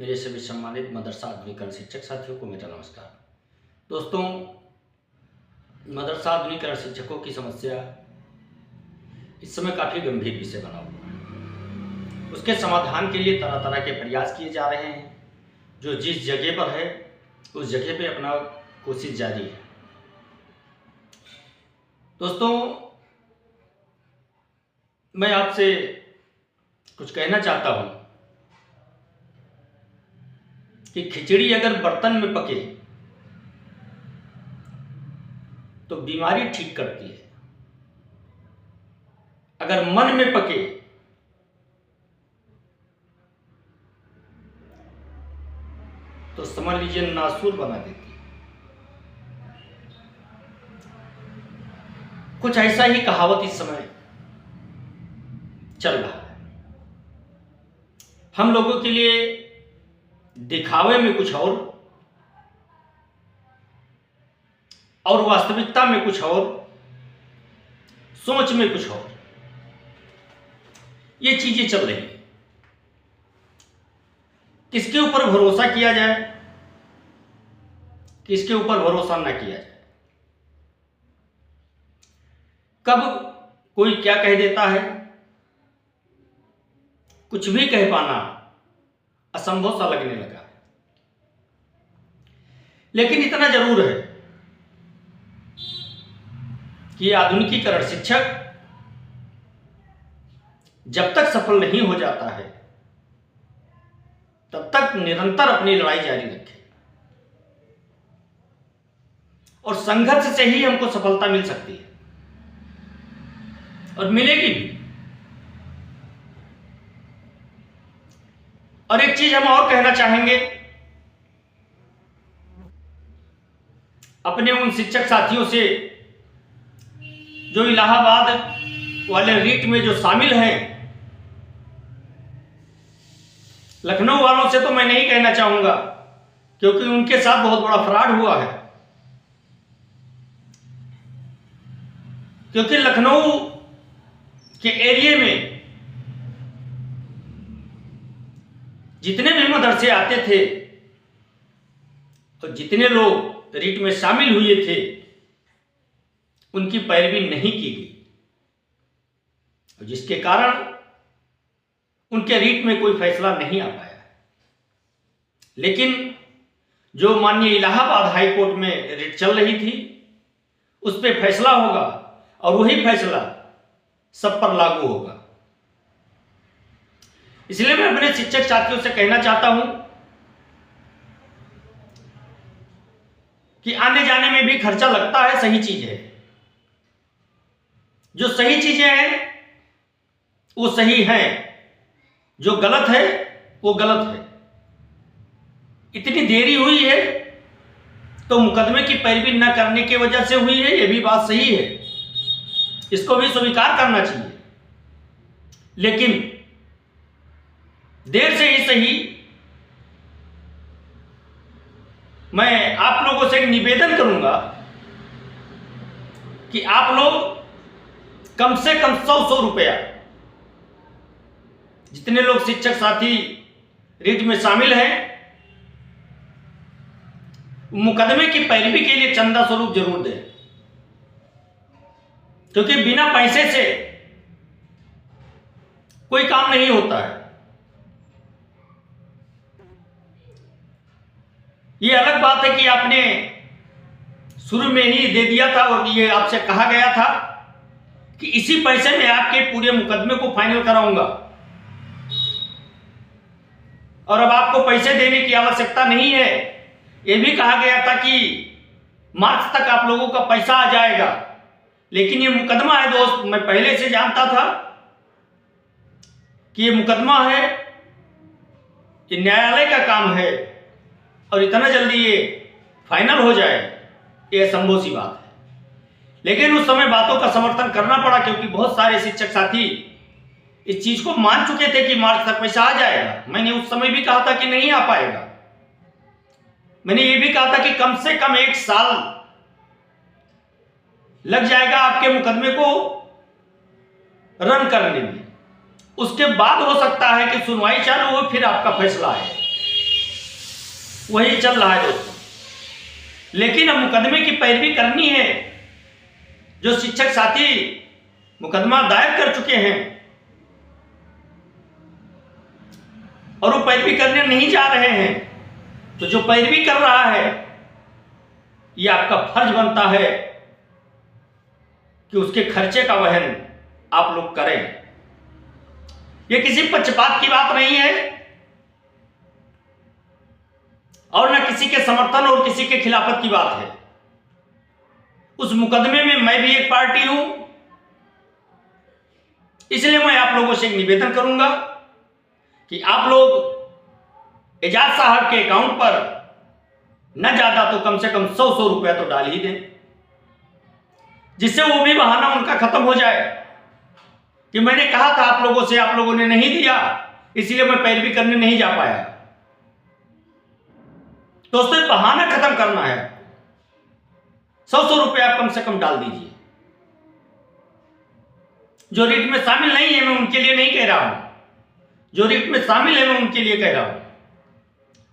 मेरे सभी सम्मानित मदरसा आधुनिकरण शिक्षक साथियों को मेरा नमस्कार। दोस्तों, मदरसा आधुनिकरण शिक्षकों की समस्या इस समय काफ़ी गंभीर विषय बना हुआ है। उसके समाधान के लिए तरह तरह के प्रयास किए जा रहे हैं। जो जिस जगह पर है उस जगह पे अपना कोशिश जारी है। दोस्तों, मैं आपसे कुछ कहना चाहता हूँ कि खिचड़ी अगर बर्तन में पके तो बीमारी ठीक करती है, अगर मन में पके तो समझ लीजिए नासूर बना देती है। कुछ ऐसा ही कहावत इस समय चल रहा है। हम लोगों के लिए दिखावे में कुछ और वास्तविकता में कुछ और, सोच में कुछ और, ये चीजें चल रही हैं। किसके ऊपर भरोसा किया जाए, किसके ऊपर भरोसा ना किया जाए, कब कोई क्या कह देता है, कुछ भी कह पाना असंभव सा लगने लगा है। लेकिन इतना जरूर है कि आधुनिकीकरण शिक्षक जब तक सफल नहीं हो जाता है तब तक निरंतर अपनी लड़ाई जारी रखे और संघर्ष से ही हमको सफलता मिल सकती है और मिलेगी भी। और एक चीज हम और कहना चाहेंगे, अपने उन शिक्षक साथियों से जो इलाहाबाद वाले रीट में जो शामिल हैं, लखनऊ वालों से तो मैं नहीं कहना चाहूंगा क्योंकि उनके साथ बहुत बड़ा फ्रॉड हुआ है। क्योंकि लखनऊ के एरिया में जितने भी मदरसे आते थे और जितने लोग रीट में शामिल हुए थे उनकी पैरवी नहीं की गई, जिसके कारण उनके रीट में कोई फैसला नहीं आ पाया। लेकिन जो माननीय इलाहाबाद हाई कोर्ट में रीट चल रही थी उस पर फैसला होगा और वही फैसला सब पर लागू होगा। इसलिए मैं अपने शिक्षक साथियों से कहना चाहता हूं कि आने जाने में भी खर्चा लगता है, सही चीज है। जो सही चीजें हैं वो सही हैं, जो गलत है वो गलत है। इतनी देरी हुई है तो मुकदमे की पैरवी न करने की वजह से हुई है, ये भी बात सही है, इसको भी स्वीकार करना चाहिए। लेकिन देर से ही सही मैं आप लोगों से एक निवेदन करूंगा कि आप लोग कम से कम 100 रुपया, जितने लोग शिक्षक साथी रीट में शामिल हैं, मुकदमे की पैरवी के लिए चंदा स्वरूप जरूर दें। क्योंकि बिना पैसे से कोई काम नहीं होता है। ये अलग बात है कि आपने शुरू में ही दे दिया था और ये आपसे कहा गया था कि इसी पैसे में आपके पूरे मुकदमे को फाइनल कराऊंगा और अब आपको पैसे देने की आवश्यकता नहीं है। ये भी कहा गया था कि मार्च तक आप लोगों का पैसा आ जाएगा। लेकिन ये मुकदमा है दोस्त, मैं पहले से जानता था कि ये मुकदमा है, ये न्यायालय का काम है और इतना जल्दी ये फाइनल हो जाए ये असंभव सी बात है। लेकिन उस समय बातों का समर्थन करना पड़ा क्योंकि बहुत सारे शिक्षक साथी इस चीज को मान चुके थे कि मार्च तक पैसा आ जाएगा। मैंने उस समय भी कहा था कि नहीं आ पाएगा। मैंने ये भी कहा था कि कम से कम 1 साल लग जाएगा आपके मुकदमे को रन करने में। उसके बाद हो सकता है कि सुनवाई चालू हो, फिर आपका फैसला है। वही चल रहा है दोस्तों। लेकिन अब मुकदमे की पैरवी करनी है। जो शिक्षक साथी मुकदमा दायर कर चुके हैं और वो पैरवी करने नहीं जा रहे हैं, तो जो पैरवी कर रहा है, ये आपका फर्ज बनता है कि उसके खर्चे का वहन आप लोग करें। ये किसी पक्षपात की बात नहीं है और न किसी के समर्थन और किसी के खिलाफत की बात है। उस मुकदमे में मैं भी एक पार्टी हूं, इसलिए मैं आप लोगों से एक निवेदन करूंगा कि आप लोग एजाज साहब के अकाउंट पर न ज्यादा तो कम से कम 100 रुपया तो डाल ही दें, जिससे वो भी बहाना उनका खत्म हो जाए कि मैंने कहा था आप लोगों से, आप लोगों ने नहीं दिया, इसलिए मैं पैरवी करने नहीं जा पाया। दोस्तों, बहाना खत्म करना है। 100 रुपया आप कम से कम डाल दीजिए। जो रिट में शामिल नहीं है, मैं उनके लिए नहीं कह रहा हूं। जो रिट में शामिल है, मैं उनके लिए कह रहा हूं।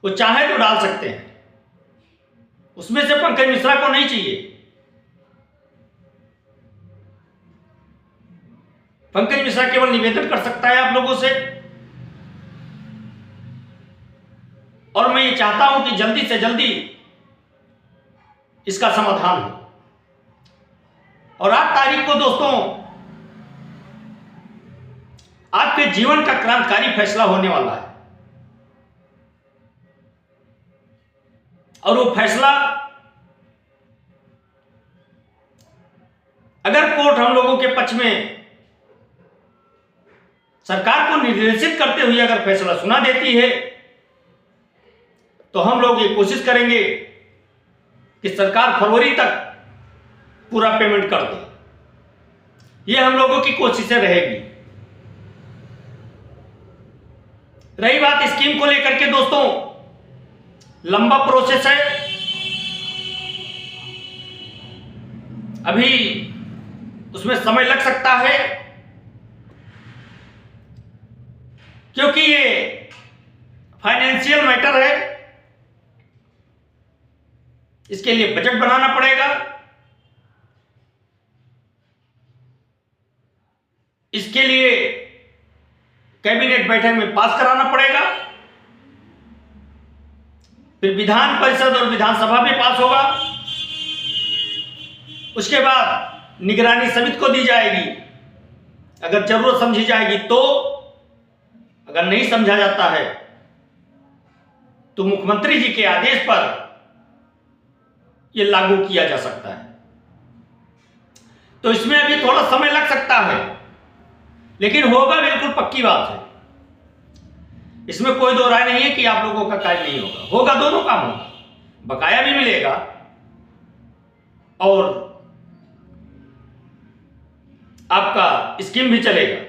वो चाहे तो डाल सकते हैं, उसमें से पंकज मिश्रा को नहीं चाहिए। पंकज मिश्रा केवल निवेदन कर सकता है आप लोगों से, और मैं ये चाहता हूं कि जल्दी से जल्दी इसका समाधान हो। और 8 तारीख को दोस्तों आपके जीवन का क्रांतिकारी फैसला होने वाला है, और वो फैसला अगर कोर्ट हम लोगों के पक्ष में सरकार को निर्देशित करते हुए अगर फैसला सुना देती है, तो हम लोग ये कोशिश करेंगे कि सरकार फरवरी तक पूरा पेमेंट कर दे। ये हम लोगों की कोशिशें रहेगी। रही बात स्कीम को लेकर के दोस्तों, लंबा प्रोसेस है। अभी उसमें समय लग सकता है, क्योंकि ये फाइनेंशियल मैटर है। इसके लिए बजट बनाना पड़ेगा, इसके लिए कैबिनेट बैठक में पास कराना पड़ेगा, फिर विधान परिषद और विधानसभा में पास होगा, उसके बाद निगरानी समिति को दी जाएगी। अगर जरूरत समझी जाएगी तो, अगर नहीं समझा जाता है तो मुख्यमंत्री जी के आदेश पर यह लागू किया जा सकता है। तो इसमें अभी थोड़ा समय लग सकता है, लेकिन होगा, बिल्कुल पक्की बात है। इसमें कोई दो राय नहीं है कि आप लोगों का कार्य नहीं होगा। होगा, दोनों काम होगा। बकाया भी मिलेगा और आपका स्कीम भी चलेगा।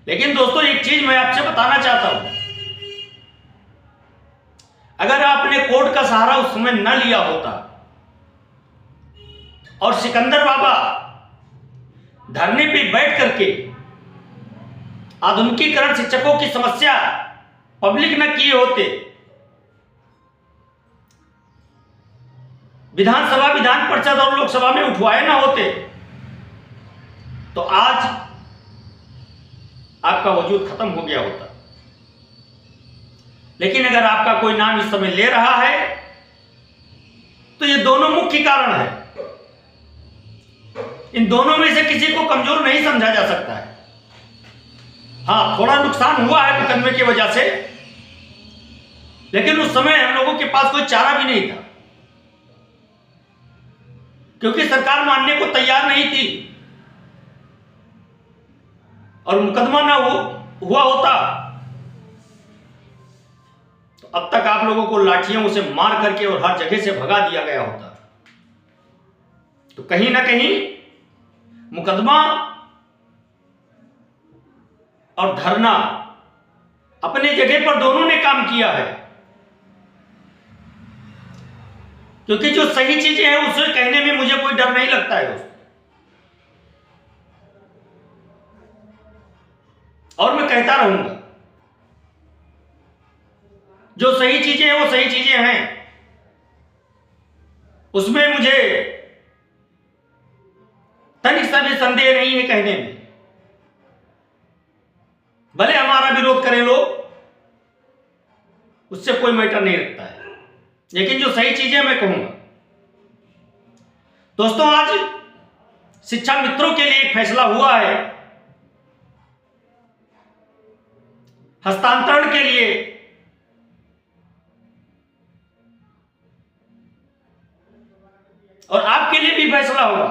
लेकिन दोस्तों, एक चीज मैं आपसे बताना चाहता हूं, अगर आपने कोर्ट का सहारा उस समय न लिया होता और सिकंदर बाबा धरने पे बैठ करके आधुनिकीकरण शिक्षकों की समस्या पब्लिक न किए होते, विधानसभा, विधान परिषद और लोकसभा में उठवाए ना होते, तो आज आपका वजूद खत्म हो गया होता। लेकिन अगर आपका कोई नाम इस समय ले रहा है, तो ये दोनों मुख्य कारण है। इन दोनों में से किसी को कमजोर नहीं समझा जा सकता है। हाँ, थोड़ा नुकसान हुआ है मुकदमे की वजह से, लेकिन उस समय हम लोगों के पास कोई चारा भी नहीं था, क्योंकि सरकार मानने को तैयार नहीं थी। और मुकदमा ना हुआ होता तो अब तक आप लोगों को लाठियों से मार करके और हर जगह से भगा दिया गया होता। तो कहीं ना कहीं मुकदमा और धरना अपने जगह पर दोनों ने काम किया है, क्योंकि जो सही चीजें हैं उसे कहने में मुझे कोई डर नहीं लगता है दोस्तों। और मैं कहता रहूंगा, जो सही चीजें हैं वो सही चीजें हैं, उसमें मुझे तनिक सा भी संदेह नहीं है कहने में। भले हमारा विरोध करें लोग, उससे कोई मैटर नहीं रखता है, लेकिन जो सही चीजें मैं कहूंगा। दोस्तों, आज शिक्षा मित्रों के लिए एक फैसला हुआ है हस्तांतरण के लिए। और आपके लिए भी फैसला होगा,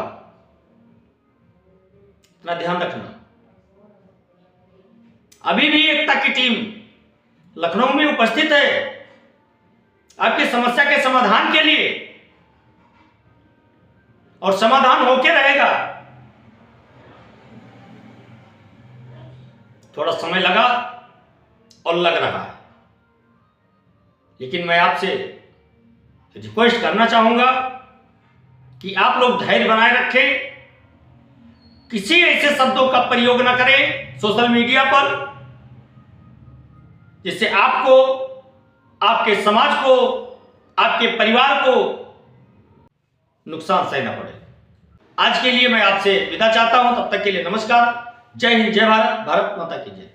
इतना ध्यान रखना। अभी भी एकता की टीम लखनऊ में उपस्थित है आपकी समस्या के समाधान के लिए, और समाधान होके रहेगा। थोड़ा समय लगा और लग रहा है, लेकिन मैं आपसे रिक्वेस्ट करना चाहूंगा कि आप लोग धैर्य बनाए रखें, किसी ऐसे शब्दों का प्रयोग ना करें सोशल मीडिया पर जिससे आपको, आपके समाज को, आपके परिवार को नुकसान सहना पड़े। आज के लिए मैं आपसे विदा चाहता हूं, तब तक के लिए नमस्कार। जय हिंद, जय भारत, भारत माता की जय।